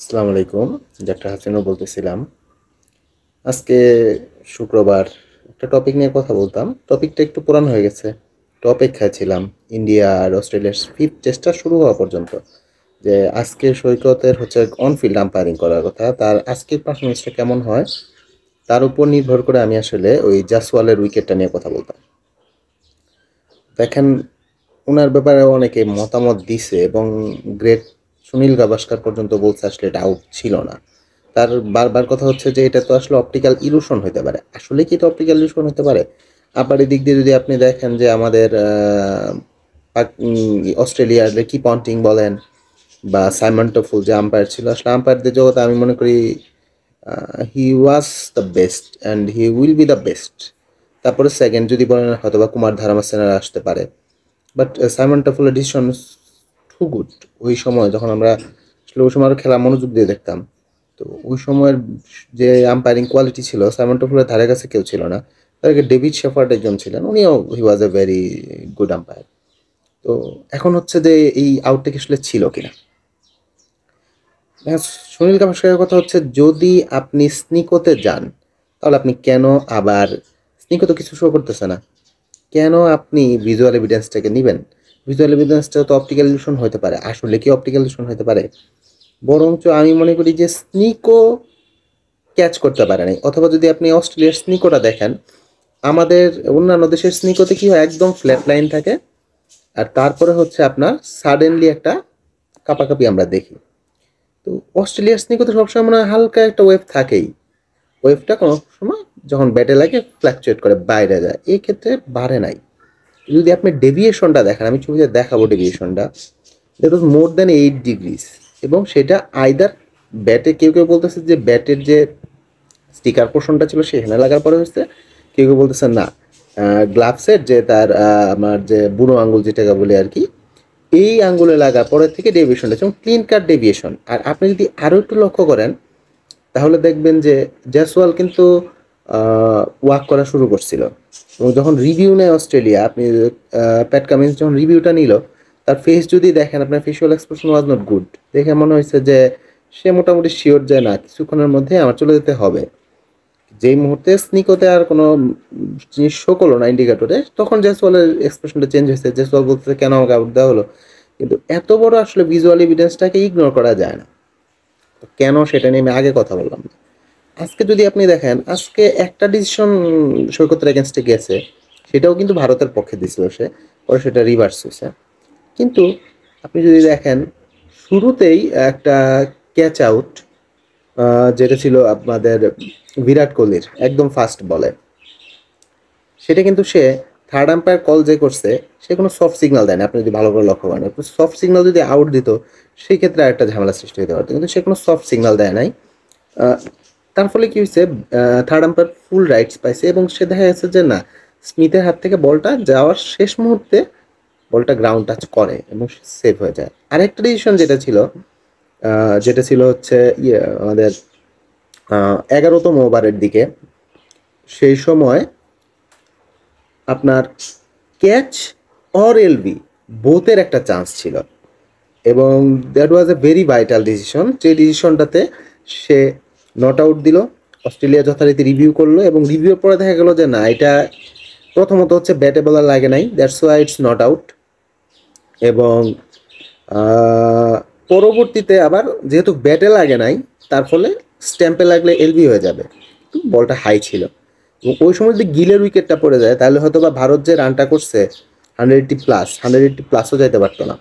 আসসালামু আলাইকুম। ডাক্তার হাসিনুর বলতেছিলাম। আজকে শুক্রবার একটা টপিক নিয়ে কথা বলতাম। টপিকটা একটু পুরানো হয়ে গেছে। একটু অপেক্ষায় ছিলাম ইন্ডিয়া আর অস্ট্রেলিয়ার 5th টেস্টটা শুরু হওয়া পর্যন্ত। যে আজকে সৈকতের হচ্ছে অন ফিল্ড আম্পায়ারিং করার কথা। তার আজকের পারফরমেন্সটা কেমন হয় তার উপর নির্ভর করে আমি আসলে ওই জাসওয়ালের উইকেটটা নিয়ে কথা বলতাম। দেখেন, উনার ব্যাপারে অনেকে মতামত দিছে এবং গ্রেট সুনীল গাভাস্কার পর্যন্ত বলছে আসলে এটা আউট ছিল না। তার বারবার কথা হচ্ছে যে এটা তো আসলে অপটিক্যাল ইলুশন হতে পারে। আসলে কি এটা অপটিক্যাল ইলুশন হতে পারে? আবার এদিক দিয়ে যদি আপনি দেখেন যে আমাদের অস্ট্রেলিয়ার রিকি পন্টিং বলেন বা সাইমন টফুল যে আম্পায়ার ছিল, আসলে আম্পায়ারদের জগতে আমি মনে করি he was the best and he will be the best. তারপরে সেকেন্ড যদি বলেন হয়তো বা কুমার ধারামাসেনারা আসতে পারে। বাট সাইমন টাফুলের ডিসিশন টু গুড। ওই সময় যখন আমরা আসলে ওই সময় আরো খেলা মনোযোগ দিয়ে দেখতাম, তো ওই সময়ের যে আম্পায়ারিং কোয়ালিটি ছিল সাইমন টাফুলের ধারে কাছে কেউ ছিল না। তার আগে ডেভিড শেফার্ড একজন ছিলেন, উনিও হি ওয়াজ এ ভেরি গুড আম্পায়ার। তো এখন হচ্ছে যে এই আউটটা কি আসলে ছিল কিনা। হ্যাঁ, সুনীল গাভাস্কারের কথা হচ্ছে যদি আপনি স্নিকোতে যান তাহলে আপনি কেন আবার স্নিকো তো কিছু শো করতেছে না, কেন আপনি ভিজুয়াল এভিডেন্সটাকে নিবেন? ভিজুয়াল এভিডেন্সটা তো অপটিক্যাল ইলুশন হতে পারে। আসলে কি অপটিক্যাল ইলুশন হতে পারে? বরঞ্চ আমি মনে করি যে স্নিকও ক্যাচ করতে পারে নাই। অথবা যদি আপনি অস্ট্রেলিয়ার স্নিকোটা দেখেন, আমাদের অন্যান্য দেশের স্নিকোতে কি হয়, একদম ফ্ল্যাট লাইন থাকে আর তারপরে হচ্ছে আপনার সাডেনলি একটা কাপাকাপি আমরা দেখি। তো অস্ট্রেলিয়ার স্নিকোতে সবসময় মনে হয় হালকা একটা ওয়েভ থাকেই। ওয়েভটা কোনো সময় যখন ব্যাটে লাগে ফ্ল্যাকচুয়েট করে বাইরে যায়, এই ক্ষেত্রে বাড়ে নাই। যদি আপনি ডেভিয়েশনটা দেখেন, আমি ছবিতে দেখাবো ডেভিয়েশনটা, that was more than 8 degrees. এবং সেটা আইদার ব্যাটে কেউ কেউ বলতেছে যে ব্যাটের যে স্টিকার পোর্শনটা ছিল সেখানে লাগার পরে হচ্ছে, কেউ কেউ বলতেছে না গ্লাভসের যে তার আমার যে বুড়ো আঙ্গুল যেটাকে বলি আর কি, এই আঙ্গুলে লাগার পরের থেকে ডেভিয়েশনটা এবং ক্লিন কাট ডেভিয়েশন। আর আপনি যদি আরও একটু লক্ষ্য করেন তাহলে দেখবেন যে জয়সওয়াল কিন্তু ওয়াক করা শুরু করছিল। এবং যখন রিভিউ নেয় অস্ট্রেলিয়া, আপনি প্যাট কামিন্স যখন রিভিউটা নিল, তার ফেস যদি দেখেন, আপনার facial expression was not good. দেখে মনে হয়েছে যে সে মোটামুটি শিওর যে না, কিছুক্ষণের মধ্যে আমার চলে যেতে হবে। যেই মুহূর্তে স্নিকোতে আর কোনো জিনিস শো করলো না ইন্ডিকেটরে, তখন জয়সওয়ালের এক্সপ্রেশনটা চেঞ্জ হয়েছে। জয়সওয়াল বলতেছে কেন আমাকে আউট দেওয়া হলো। কিন্তু এত বড় আসলে ভিজুয়াল এভিডেন্সটাকে ইগনোর করা যায় না। তো কেন সেটা নিয়ে আমি আগে কথা বললাম। আজকে যদি আপনি দেখেন, আজকে একটা ডিসিশন সৈকতের এগেনস্টে গেছে, সেটাও কিন্তু ভারতের পক্ষে দিছিল সে, পরে সেটা রিভার্স হয়েছে। কিন্তু আপনি যদি দেখেন, শুরুতেই একটা ক্যাচ আউট যেটা ছিল আপনাদের বিরাট কোহলির একদম ফার্স্ট বলে, সেটা কিন্তু সে থার্ড আম্পায়ার কল যে করছে, সে কোনো সফট সিগন্যাল দেয় না। আপনি যদি ভালো করে লক্ষ্য করেন, সফট সিগন্যাল যদি আউট দিত সেই ক্ষেত্রে একটা ঝামেলা সৃষ্টি হতে পারতো, কিন্তু সে কোনো সফট সিগন্যাল দেয় নাই। আহ, তার ফলে কি হয়েছে, থার্ড আম্পায়ার ফুল রাইটস পাইছে এবং সে দেখা গেছে যে না, স্মিথের হাত থেকে বলটা যাওয়ার শেষ মুহূর্তে বলটা গ্রাউন্ড টাচ করে এবং সেভ হয়ে যায়। আরেকটা ডিসিশন যেটা ছিল হচ্ছে আমাদের 11তম ওভারের দিকে, সেই সময় আপনার ক্যাচ অর এলবি বোথের একটা চান্স ছিল এবং that was a very vital decision. যে ডিসিশনটাতে সে নট আউট দিল। অস্ট্রেলিয়া যথারীতি রিভিউ করলো এবং রিভিউর পরে দেখা গেল যে না, এটা প্রথমত হচ্ছে ব্যাটে বলার লাগে নাই, that's why it's not out. এবং আহ, পরবর্তীতে আবার যেহেতু ব্যাটে লাগে নাই, তার ফলে স্ট্যাম্পে লাগলে এলবি হয়ে যাবে। বলটা হাই ছিল এবং ওই সময় যদি গিলের উইকেটটা পড়ে যায় তাহলে হয়তো বা ভারত যে রানটা করছে 180 প্লাসও যাইতে পারতো না।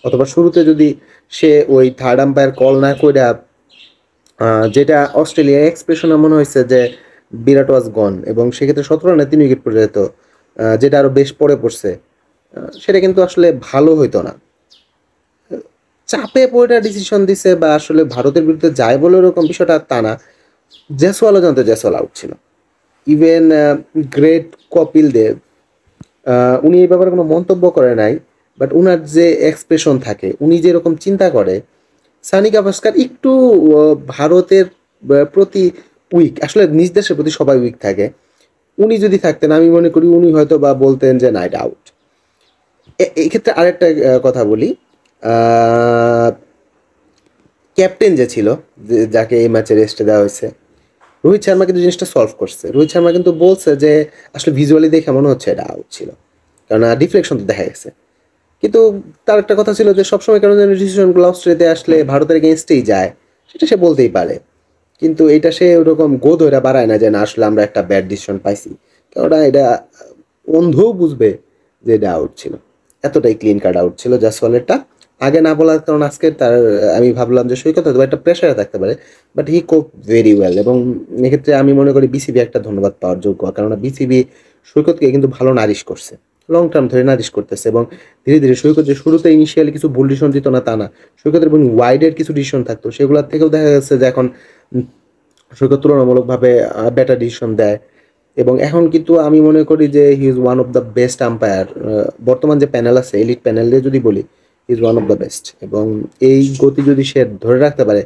অথবা শুরুতে যদি সে ওই থার্ড আম্পায়ার কল না করে, যেটা অস্ট্রেলিয়া এক্সপ্রেশনে মনে হয়েছে যে বিরাট ওয়াজ গন এবং সেক্ষেত্রে 17 রানে 3 উইকেট পড়ে যেত, যেটা আরও বেশ পড়ে পড়ছে, সেটা কিন্তু আসলে ভালো হইতো না। চাপে পড়ে ডিসিশন দিছে বা আসলে ভারতের বিরুদ্ধে যায় বলে ওরকম বিষয়টা তা না। জয়সওয়ালও জানতো জয়সওয়াল আউট ছিল। ইভেন গ্রেট কপিল দেব, উনি এই ব্যাপারে কোনো মন্তব্য করে নাই, বাট উনার যে এক্সপ্রেশন থাকে, উনি যেরকম চিন্তা করে, সানি গাভাস্কার একটু ভারতের প্রতি উইক, আসলে নিজ দেশের প্রতি সবাই উইক থাকে। উনি যদি থাকতেন আমি মনে করি উনি হয়তো বা বলতেন যে না, এটা আউট। এই ক্ষেত্রে আরেকটা কথা বলি, আহ, ক্যাপ্টেন যে ছিল, যাকে এই ম্যাচে রেস্টে দেওয়া হয়েছে, রোহিত শর্মা কিন্তু জিনিসটা সলভ করছে। রোহিত শর্মা কিন্তু বলছে যে আসলে ভিজুয়ালি দেখে মনে হচ্ছে এটা আউট ছিল, কারণ ডিফ্লেকশন তো দেখা গেছে। কিন্তু তার একটা কথা ছিল যে সবসময় কেন যেন ডিসিশনগুলো অস্ট্রেলিয়াতে আসলে ভারতের এগেনস্টেই যায়, সেটা সে বলতেই পারে। কিন্তু এটা সে ওরকম গো ধরে বাড়ায় না যে না আসলে আমরা একটা ব্যাড ডিসিশন পাইছি, কেননা এটা অন্ধও বুঝবে যে এটা আউট ছিল। এতটাই ক্লিন কার্ড আউট ছিল জাসওয়ালেরটা। আগে না বলার কারণ আজকে তার আমি ভাবলাম যে সৈকত হয়তো একটা প্রেশারে থাকতে পারে, বাট হি কোপ ভেরি ওয়েল। এবং এক্ষেত্রে আমি মনে করি বিসিবি একটা ধন্যবাদ পাওয়ার যোগ্য, কেননা বিসিবি সৈকতকে কিন্তু ভালো নারিশ করছে, লং টার্ম ধরে নারিশ করতেছে। এবং ধীরে ধীরে সৈকত যে শুরুতে ইনিশিয়ালি কিছু ভুল ডিসিশন দিত না তা না, সৈকতের এবং ওয়াইডের কিছু ডিসিশন থাকতো, সেগুলোর থেকেও দেখা যাচ্ছে যে এখন সৈকত তুলনামূলকভাবে বেটার ডিসিশন দেয়। এবং এখন কিন্তু আমি মনে করি যে he is one of the best umpire. বর্তমান যে প্যানেল আছে, এলিট প্যানেলে যদি বলি, he is one of the best. এবং এই গতি যদি সে ধরে রাখতে পারে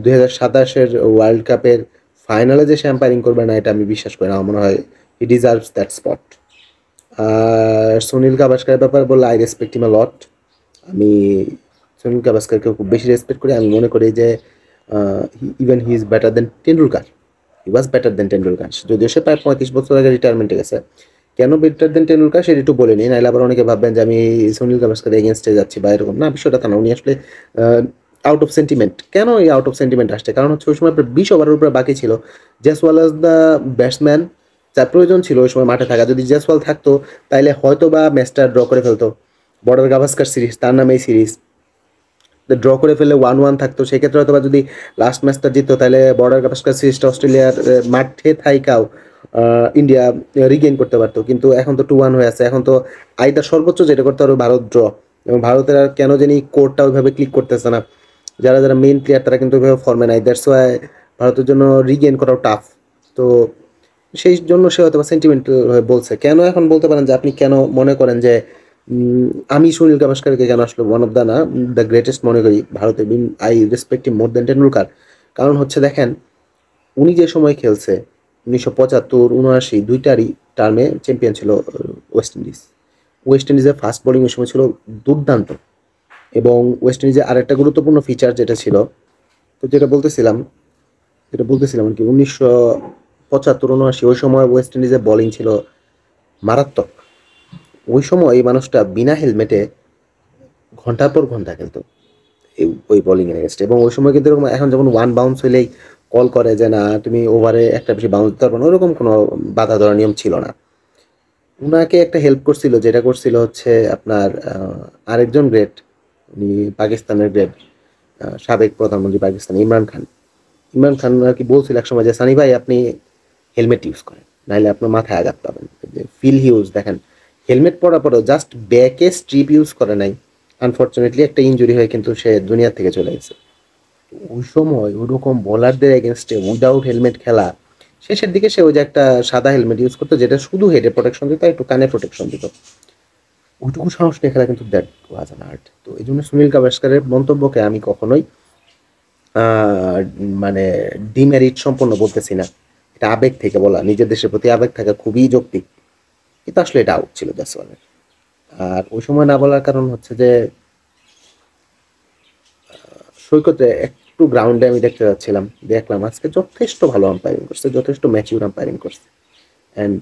2027-এর ওয়ার্ল্ড কাপের ফাইনালে যে সে আম্পায়ারিং করবে না, এটা আমি বিশ্বাস করি না। আমার মনে হয় হি ডিজার্ভস দ্যাট স্পট। আর সুনীল গাভাস্কারের ব্যাপারে বললে, আই রেসপেক্ট হিম আ লট। আমি সুনীল গাভাস্কারকে খুব বেশি রেসপেক্ট করি। আমি মনে করি যে even he is better then Tendulkar. He was better দেন টেন্ডুলকার, যদিও সে প্রায় 35 বছর আগে রিটায়ারমেন্টে গেছে। কেন বেটার দেন টেন্ডুলকার সেটা একটু বলে নিই, নাহলে আবার অনেকে ভাববেন যে আমি সুনীল গাভাস্কারের এগেনস্টে যাচ্ছি বা এরকম না। বিষয়টা তা না, উনি আসলে আউট অফ সেন্টিমেন্ট। কেন এই আউট অফ সেন্টিমেন্ট আসছে? কারণ হচ্ছে ওই সময় প্রায় 20 ওভারের উপরে বাকি ছিল। জয়সওয়াল ওয়াজ দ্য ব্যাটসম্যান যার প্রয়োজন ছিল ওই সময় মাঠে থাকা। যদি জয়সওয়াল থাকতো তাইলে হয়তো বা ম্যাচটা ড্র করে ফেলতো। বর্ডার গাভাস্কার সিরিজ, তার নামেই সিরিজ, ড্র করে ফেললে 1-1 থাকতো। সেক্ষেত্রে হয়তো বা যদি লাস্ট ম্যাচটা জিততো তাহলে বর্ডার গাভাস্কার সিরিজটা অস্ট্রেলিয়ার মাঠে থাইকাও ইন্ডিয়া রিগেইন করতে পারতো। কিন্তু এখন তো 2-1 হয়ে আছে। এখন তো আইদার সর্বোচ্চ যেটা করতে পারবে ভারত ড্র। এবং ভারতের আর কেন জানি কোডটা ওইভাবে ক্লিক করতেছে না। যারা যারা মেইন প্লেয়ার তারা কিন্তু ওইভাবে ফর্মে নাই, দ্যাটস ওয়াই ভারতের জন্য রিগেইন করাও টাফ। তো সেই জন্য সে হয়তো সেন্টিমেন্টাল হয়ে বলছে। কেন এখন বলতে পারেন যে আপনি কেন মনে করেন যে আমি সুনীল গাভাস্কারকে কেন আসলে ওয়ান অফ দ্য না দ্য গ্রেটেস্ট মনে করি ভারতের। আই রেসপেক্ট হিম মোর দেন টেন্ডুলকার। কারণ হচ্ছে দেখেন, উনি যে সময় খেলছে 1975, 79 দুইটারই টার্মে চ্যাম্পিয়ন ছিল ওয়েস্ট ইন্ডিজ। ওয়েস্ট ইন্ডিজের ফাস্ট বোলিং ওই সময় ছিল দুর্দান্ত। এবং ওয়েস্ট ইন্ডিজের আরেকটা গুরুত্বপূর্ণ ফিচার যেটা ছিল, তো যেটা বলতেছিলাম আর কি, 1975, 79 ওই সময় ওয়েস্ট ইন্ডিজের বোলিং ছিল মারাত্মক। ওই সময় এই মানুষটা বিনা হেলমেটে ঘন্টার পর ঘন্টা খেলতো ওই বোলিং এর এগেনস্টে। এবং ওই সময় কিন্তু এরকম এখন যেমন ওয়ান বাউন্স হইলেই কল করে যে না তুমি ওভারে একটা বেশি বাউন্স দিতে পারবো না, ওরকম কোনো বাধা ধরার নিয়ম ছিল না। উনাকে একটা হেল্প করছিল, যেটা করছিল হচ্ছে আপনার আরেকজন গ্রেট, উনি পাকিস্তানের গ্রেট, সাবেক প্রধানমন্ত্রী পাকিস্তান ইমরান খান আর কি বলছিল একসময় যে সানি ভাই আপনি হেলমেট ইউজ করেন, নাহলে আপনার মাথায় আঘাত পাবেন। ফিল হিউজ দেখেন, হেলমেট পরার পরেও জাস্ট ব্যাকে স্ট্রিপ ইউজ করে নাই, আনফর্চুনেটলি একটা ইনজুরি হয়ে কিন্তু সে দুনিয়া থেকে চলে গেছে। ওই সময় ওরকম বোলারদের এগেনস্টে উইদাউট হেলমেট খেলা, শেষের দিকে সে ওই যে একটা সাদা হেলমেট ইউজ করতো যেটা শুধু হেডে প্রোটেকশন দিত, একটু কানে প্রোটেকশন দিত। ওইটুকু সাহস নিয়ে খেলা কিন্তু দ্যাট ওয়াজ অ্যান আর্ট। তো এই জন্য সুনীল গাভাস্কারের মন্তব্যকে আমি কখনোই আহ, মানে ডিমেরিট সম্পন্ন বলতেছি না। এটা আবেগ থেকে বলা, নিজের দেশের প্রতি আবেগ থাকা খুবই যৌক্তিক। কিন্তু আসলে এটা আউট ছিল জাসওয়ালের। আর ওই সময় না বলার কারণ হচ্ছে যে সৈকতে একটু গ্রাউন্ডে আমি দেখতে যাচ্ছিলাম, দেখলাম আজকে যথেষ্ট ভালো আম্পায়ারিং করছে, যথেষ্ট ম্যাচিউর আম্পায়ারিং করছে। অ্যান্ড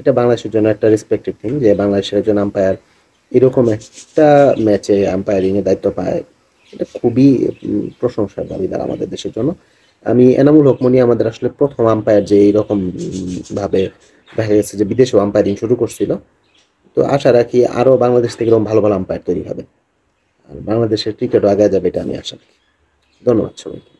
এটা বাংলাদেশের জন্য একটা রেসপেক্টেড থিং যে বাংলাদেশের একজন আম্পায়ার এরকম একটা ম্যাচে আম্পায়ারিংয়ের দায়িত্ব পায়। এটা খুবই প্রশংসার দাবিদার আমাদের দেশের জন্য। আমি এনামুল হক মনি আমাদের আসলে প্রথম আম্পায়ার যে এইরকম ভাবে দেখা গেছে যে বিদেশেও আম্পায়ারিং শুরু করছিল। তো আশা রাখি আরও বাংলাদেশ থেকে এরকম ভালো ভালো আম্পায়ার তৈরি হবে, আর বাংলাদেশের ক্রিকেটও আগে যাবে, এটা আমি আশা রাখি। ধন্যবাদ সবাইকে।